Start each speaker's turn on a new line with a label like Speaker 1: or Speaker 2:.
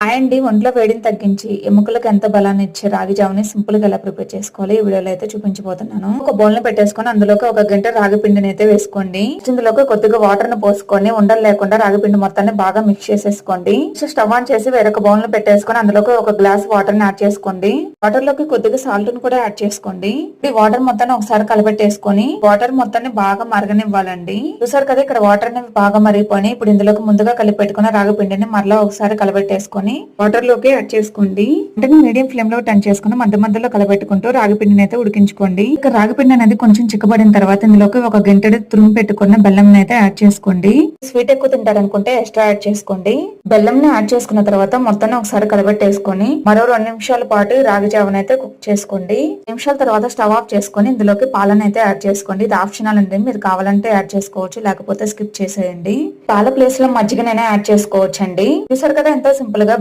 Speaker 1: Hi అండి. ఒంట్లో వేడిని తగ్గించి ఎముకలకు ఎంత బలాన్ని ఇచ్చే రాగి జావని సింపుల్ గా ఎలా ప్రిపేర్ చేసుకోవాలి ఈ వీడియోలో అయితే చూపించబోతున్నాను. ఒక బౌల్ ని పెట్టేసుకొని అందులోకి ఒక గంట రాగి పిండిని అయితే వేసుకోండి. ఇందులోకి కొద్దిగా వాటర్ ని పోసుకొని ఉండలు లేకుండా రాగి పిండి మొత్తాన్ని బాగా మిక్స్ చేసేసుకోండి. స్టవ్ ఆన్ చేసి వేరొక బౌల్ ని పెట్టేసుకొని అందులోకి ఒక గ్లాస్ వాటర్ ని యాడ్ చేసుకోండి. వాటర్ లోకి కొద్దిగా సాల్ట్ ని కూడా యాడ్ చేసుకోండి. ఈ వాటర్ మొత్తాన్ని ఒకసారి కలబెట్టేసుకొని వాటర్ మొత్తాన్ని బాగా మరగనివ్వాలండి. చూసారు కదా, ఇక్కడ వాటర్ అనేవి బాగా మరిగిపోయి ఇప్పుడు ఇందులోకి ముందుగా కలిపి పెట్టుకున్న రాగి పిండిని మరలా ఒకసారి కలబెట్టేసుకొని వాటర్ లోకి యాడ్ చేసుకోండి. అంటే మీడియం ఫ్లేమ్ లో టర్న్ చేసుకుని మధ్య మధ్యలో కలబెట్టుకుంటూ రాగి పిండిని అయితే ఉడికించుకోండి. ఇక రాగి పిండి అనేది కొంచెం చిక్కబడిన తర్వాత ఇందులోకి ఒక గంటెడు తురుము పెట్టుకున్న బెల్లం అయితే యాడ్ చేసుకోండి. స్వీట్ ఎక్కువ తింటారనుకుంటే ఎక్స్ట్రా యాడ్ చేసుకోండి. బెల్లం ని యాడ్ చేసుకున్న తర్వాత మొత్తాన్ని ఒకసారి కలబెట్టేసుకొని మరో 2 నిమిషాల పాటు రాగి జావను అయితే కుక్ చేసుకోండి. నిమిషాల తర్వాత స్టవ్ ఆఫ్ చేసుకొని ఇందులోకి పాలను అయితే యాడ్ చేసుకోండి. ఇది ఆప్షనల్ అండి, మీరు కావాలంటే యాడ్ చేసుకోవచ్చు, లేకపోతే స్కిప్ చేసేయండి. పాల ప్లేస్ లో మజ్జిగనైనా యాడ్ చేసుకోవచ్చు అండి. చూసారు కదా, ఎంతో సింపుల్ గా